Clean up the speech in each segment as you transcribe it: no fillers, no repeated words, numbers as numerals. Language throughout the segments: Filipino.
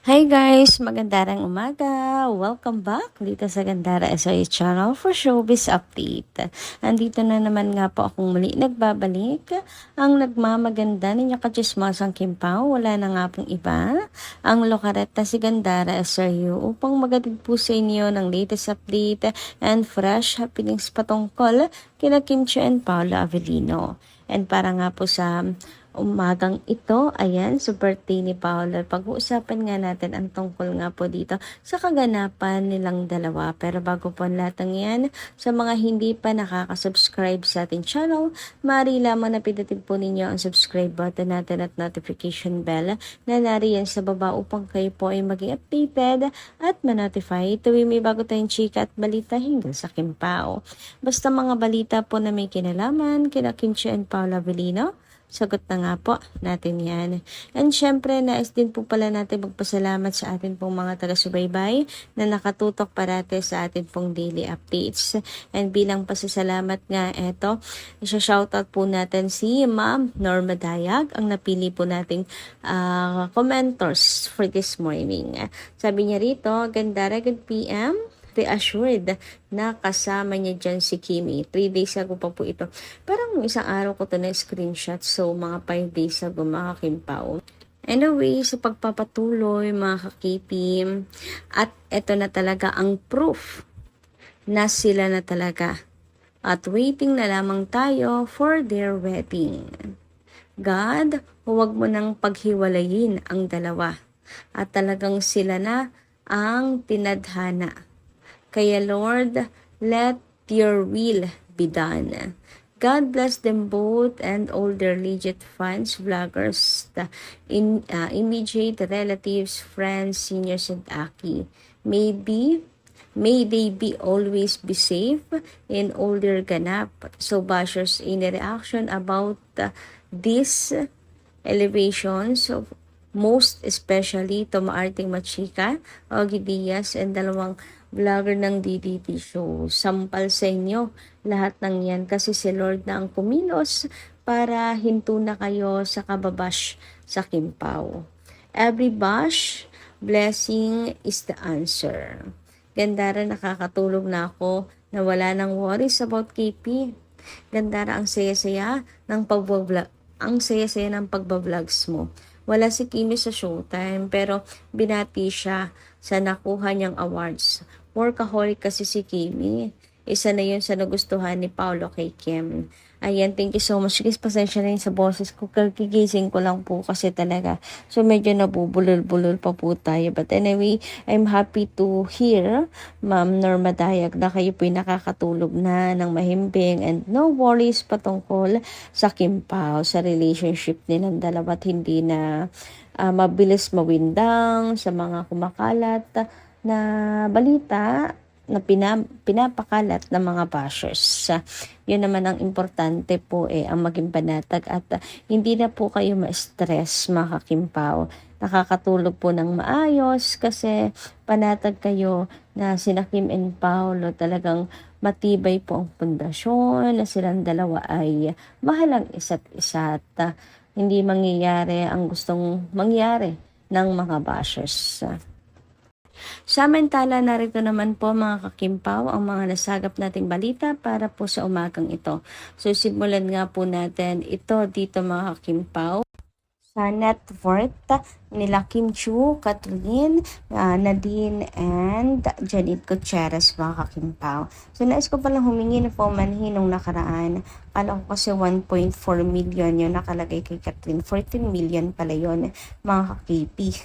Hi guys! Magandang umaga! Welcome back dito sa Gandara SOE Channel for Showbiz Update. Andito na naman nga po akong muli nagbabalik. Ang nagmamaganda ninyo kachismasang Kimpao, wala na nga pong iba. Ang lokaret na si Gandara SOE upang magatid po sa inyo ng latest update and fresh happenings patungkol kina Kim Chiu and Paolo Avellino. And para nga po sa umagang ito, ayan, sa birthday ni Paolo. Pag-uusapan nga natin ang tungkol nga po dito sa kaganapan nilang dalawa. Pero bago po ang lahat ng yan, sa mga hindi pa nakaka-subscribe sa ating channel, maaari lamang na pindutin po ninyo ang subscribe button natin at notification bell na nariyan sa baba upang kayo po ay maging updated at ma-notify tuwing may bago tayong chika at balita hinggil sa Kimpao. Basta mga balita po na may kinalaman kina Kim Chiu and Paolo Avellino, sagot na nga po natin yan. And syempre, nais din po pala natin magpasalamat sa atin pong mga taga-subaybay na nakatutok parate sa atin pong daily updates. And bilang pasasalamat nga, eto, isa-shoutout po natin si Ma'am Norma Dayag, ang napili po nating commentors for this morning. Sabi niya rito, Gandara, good PM. Reassured na kasama niya dyan si Kimi. 3 days ago pa po ito. Parang isang araw ko to na screenshot. So, mga 5 days ago, mga Kimpao. Anyway, sa pagpapatuloy, mga kakipim, at ito na talaga ang proof na sila na talaga. At waiting na lamang tayo for their wedding. God, huwag mo nang paghiwalayin ang dalawa. At talagang sila na ang tinadhana. Kaya Lord, let your will be done. God bless them both and all their legit fans, vloggers, immediate relatives, friends, seniors, and Aki. May they be always be safe in all their ganap. So bashers, in a reaction about these elevations of most especially to Maarting Machika, Ogie Diaz, and dalawang vlogger ng DDT show. Sampal sa inyo lahat ng yan kasi si Lord na ang kumilos para hinto na kayo sa kababash sa Kimpao. Every bash, blessing is the answer. Gandara, nakakatulog na ako na wala nang worries about KP. Gandara, ang saya-saya ng pag-vlog. Ang saya-saya ng pagba-vlogs mo. Wala si Kimi sa Showtime pero binati siya sa nakuha niyang awards. Workaholic kasi si Kimi. Isa na yun sa nagustuhan ni Paolo kay Kim. Ayan, thank you so much. Guys, pasensya na yun sa boses ko. Kagigising ko lang po kasi talaga. So, medyo nabubulol-bulol pa po tayo. But anyway, I'm happy to hear, Ma'am Norma Dayag, na kayo po'y nakakatulog na ng mahimbing and no worries patungkol sa Kimpao, sa relationship nilang dalawa at hindi na mabilis mawindang sa mga kumakalat na balita na pinapakalat ng mga bashers. Yun naman ang importante po ang maging panatag at hindi na po kayo ma-stress mga Kimpao. Nakakatulog po ng maayos kasi panatag kayo na sina Kim and Paolo talagang matibay po ang pundasyon na silang dalawa ay mahalang isa't isa at hindi mangyayari ang gustong mangyari ng mga bashers. Samantala, narito naman po mga kakimpaw ang mga nasagap nating balita para po sa umagang ito. So simulan nga po natin ito dito mga kakimpaw. Sa net worth nila Kim Chiu, Kathleen, Nadine, and Janine Gutierrez mga kakimpaw. So nais ko palang humingi na po manhin nung nakaraan. Kala ko kasi 1.4 million yun nakalagay kay Kathleen. 14 million pala yun mga kakipi.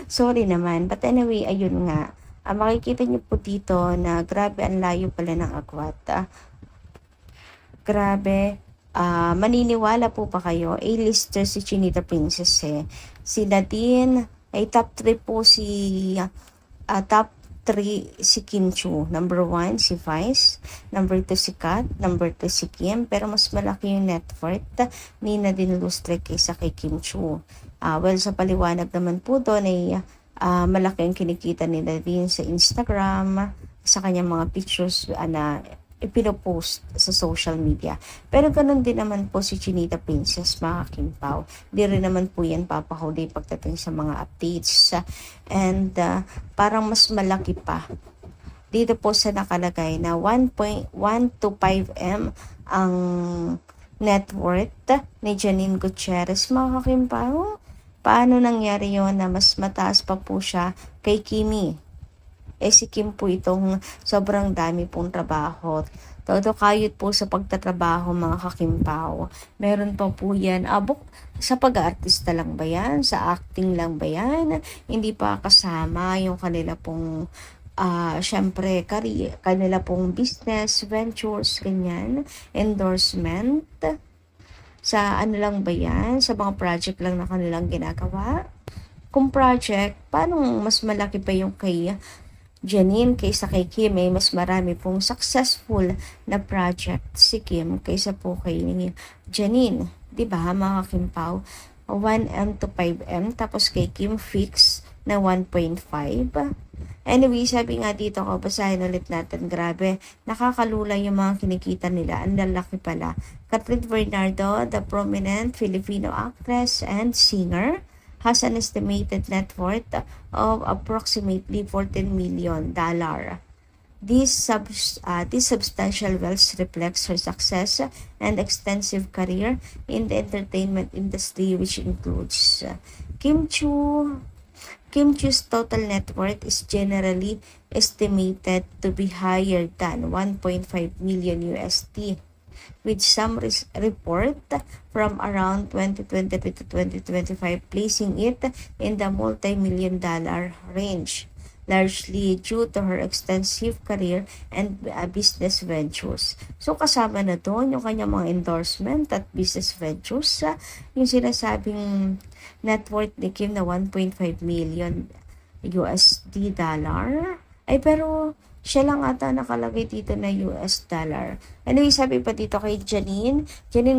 Sorry naman. But anyway, ayun nga. Makikita niyo po dito na grabe ang layo pala ng agwat. Grabe. Maniniwala po pa kayo, A-lister si Chinita Princess Si Nadine ay top 3 po top 3 si Kim Chiu. Number 1 si Vice, number 2 si Kat, number 3 si Kim, pero mas malaki yung net worth ni Nadine Lustre kaysa kay Kim Chiu. Well, sa paliwanag naman po doon ay malaki ang kinikita ni Nadine sa Instagram, sa kanyang mga pictures na ipinopost sa social media. Pero ganun din naman po si Chinita Princess, mga Kimpaw. Di rin naman po yan papahuli pagdating sa mga updates. And parang mas malaki pa. Dito po sa nakalagay na 1.125M ang net worth ni Janine Gutierrez, mga Kimpaw. Paano nangyari yon na mas mataas pa po siya kay Kimi? Si Kim po itong sobrang dami pong trabaho. Todo kayod po sa pagtatrabaho, mga kakimpaw. Meron pa po yan. Sa pag-aartista lang ba yan? Sa acting lang ba yan? Hindi pa kasama yung kanila pong syempre, kanila pong business, ventures, ganyan, endorsement. Sa ano lang ba yan? Sa mga project lang na kanilang ginagawa? Kung project, paano mas malaki pa yung kay Janine kaysa kay Kim? Mas marami pong successful na project si Kim kaysa po kay Janine. Diba, mga Kimpaw? 1M to 5M, tapos kay Kim fix na 1.5. Anyway, sabi nga dito ko, basahin ulit natin. Grabe, nakakalula yung mga kinikita nila. Ang lalaki pala. Catherine Bernardo, the prominent Filipino actress and singer, has an estimated net worth of approximately $14 million. This substantial wealth reflects her success and extensive career in the entertainment industry, which includes Kim Chiu's total net worth is generally estimated to be higher than 1.5 million USD, with some report from around 2023 to 2025 placing it in the multi-million dollar range, largely due to her extensive career and business ventures. So kasama na doon yung kanyang mga endorsement at business ventures, yung sinasabing net worth ni Kim na 1.5 million USD dollar. Ay pero siya lang ata nakalagay dito na US dollar. Anyway, sabi pa dito kay Janine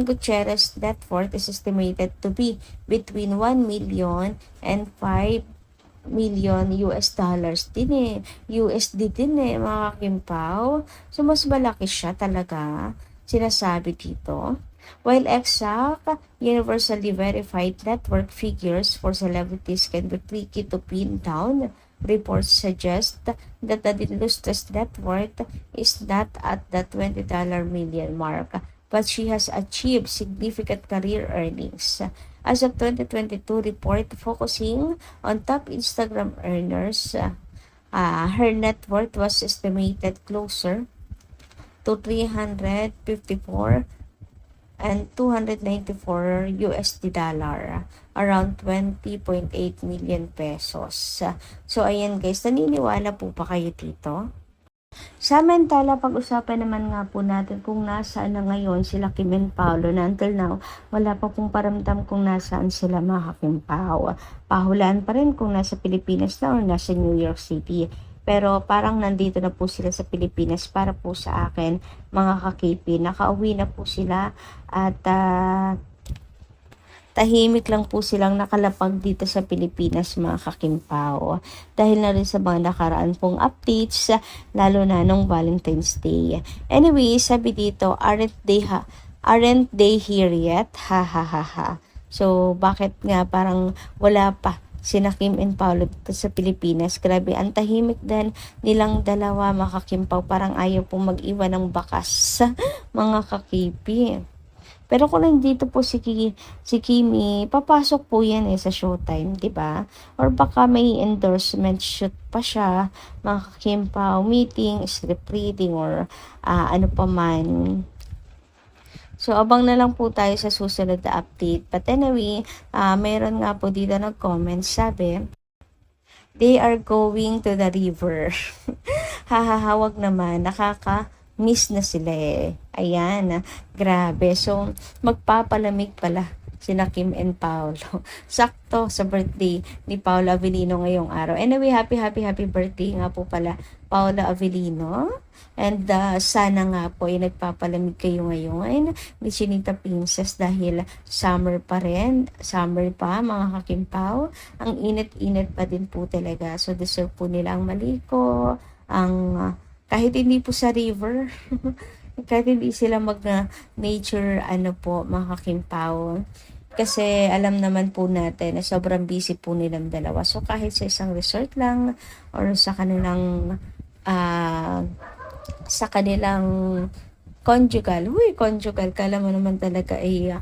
Gutierrez net worth is estimated to be between 1 million and 5 million US dollars din USD din mga Kimpaw. So, mas malaki siya talaga, sinasabi dito. While exact, universally verified network figures for celebrities can be tricky to pin down, reports suggest that the illustrious net worth is not at the $20 million mark, but she has achieved significant career earnings. As of 2022 report focusing on top Instagram earners, her net worth was estimated closer to 354 and 294 USD dollar, around 20.8 million pesos. So ayan guys, naniniwala po pa kayo dito? Samantala, pag-usapan naman nga po natin kung nasaan na ngayon sila Kim and Paolo, na until now, wala pa pong paramdam kung nasaan sila, mga Kimpaw. Pahulaan pa rin kung nasa Pilipinas na o nasa New York City. Pero parang nandito na po sila sa Pilipinas para po sa akin, mga kakipi. Nakauwi na po sila at tahimik lang po silang nakalapag dito sa Pilipinas, mga Kakimpaw. Dahil na rin sa mga nakaraan pong updates, lalo na nung Valentine's Day. Anyway, sabi dito, aren't they here yet? Ha ha ha ha. So, bakit nga parang wala pa sina Kim and Paolo dito sa Pilipinas? Grabe, ang tahimik din nilang dalawa, mga Kimpaw. Parang ayaw pong mag-iwan ng bakas, mga kakipi. Pero kung nandito po si Kimi, papasok po yan sa Showtime, di ba? Or baka may endorsement shoot pa siya, mga Kimpaw, meeting, script reading, or ano pa man. So, abang na lang po tayo sa susunod na update. But anyway, mayroon nga po dito nag-comment, sabi, they are going to the river. Hahahawag naman, nakaka-miss na sila Ayan, grabe. So, magpapalamig pala sina Kim and Paolo. Sakto sa birthday ni Paolo Avellino ngayong araw. Anyway, happy birthday nga po pala, Paolo Avellino. And sana nga po ay nagpapalamig kayo ngayon ni Chinita Princess dahil summer pa rin. Summer pa, mga Kakimpaw. Ang init-init pa din po talaga. So, deserve po nila ang maliko, ang kahit hindi po sa river, kahit hindi sila nature ano po, mga kakimpaw. Kasi alam naman po natin na sobrang busy po nilang dalawa. So kahit sa isang resort lang or ah, sa kanilang conjugal, kala mo naman talaga ay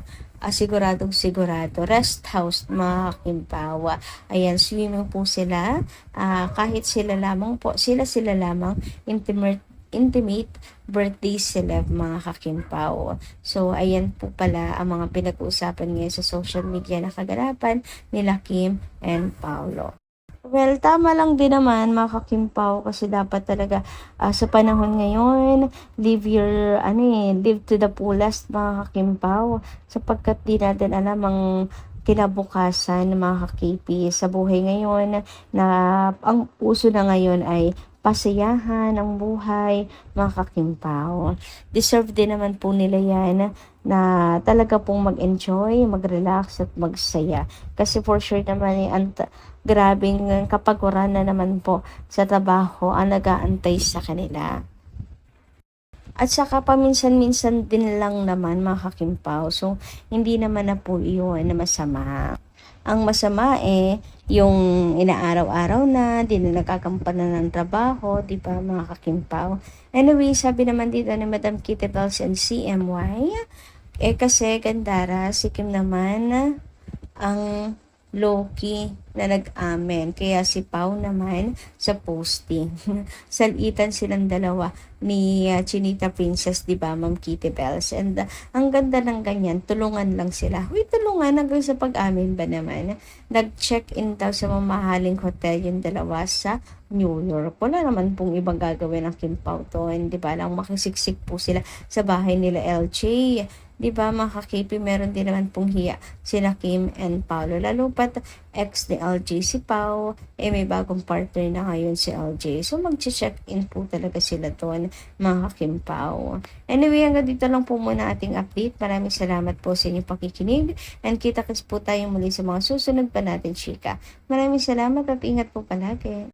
siguradong sigurado. Rest house, mga kakimpawa. Ayan, swimming po sila. Kahit sila lamang, intimate birthday celeb, mga kakimpaw. So, ayan po pala ang mga pinag-uusapan ngayon sa social media na kaganapan nila Kim and Paolo. Well, tama lang din naman, mga kakimpaw, kasi dapat talaga sa panahon ngayon, live to the fullest, mga kakimpaw, sapagkat di natin alam ang kinabukasan ng mga kakipi sa buhay ngayon, na ang uso na ngayon ay pasayahan ang buhay, mga kakimpaw. Deserve din naman po nila yan na talaga pong mag-enjoy, mag-relax at magsaya. Kasi for sure naman grabing kapaguran na naman po sa trabaho ang nag-aantay sa kanila. At saka paminsan-minsan din lang naman, mga kakimpaw. So, hindi naman na po iyon na masama. Ang masama yung inaaraw-araw na, di na nagkakampanan ng trabaho, di ba, mga kakimpaw? Anyway, sabi naman dito ni Madam Kitty Bells and CMY, kasi Gandara, si Kim naman ang Loki na nag-amen. Kaya si Pau naman sa posting. Salitan silang dalawa ni Chinita Princess, di ba, Ma'am Kitty Bells? And ang ganda ng ganyan, tulungan lang sila. Uy, tulungan hanggang sa pag-amin ba naman? Nag-check-in daw sa mamahaling hotel yung dalawa sa New York. Wala naman pong ibang gagawin ng Kim Pao to. Di ba lang makisiksik po sila sa bahay nila LJ. Di ba, mga ka-KP, meron din naman pong hiya sila Kim and Paolo. Lalo pat ex ni LJ si Pao, may bagong partner na ngayon si LJ. So, mag-check-in po talaga sila doon, mga Kim Pao. Anyway, hanggang dito lang po muna ating update. Maraming salamat po sa inyong pakikinig. And kita-kits po tayo muli sa mga susunod pa natin, chika. Maraming salamat at ingat po palagi.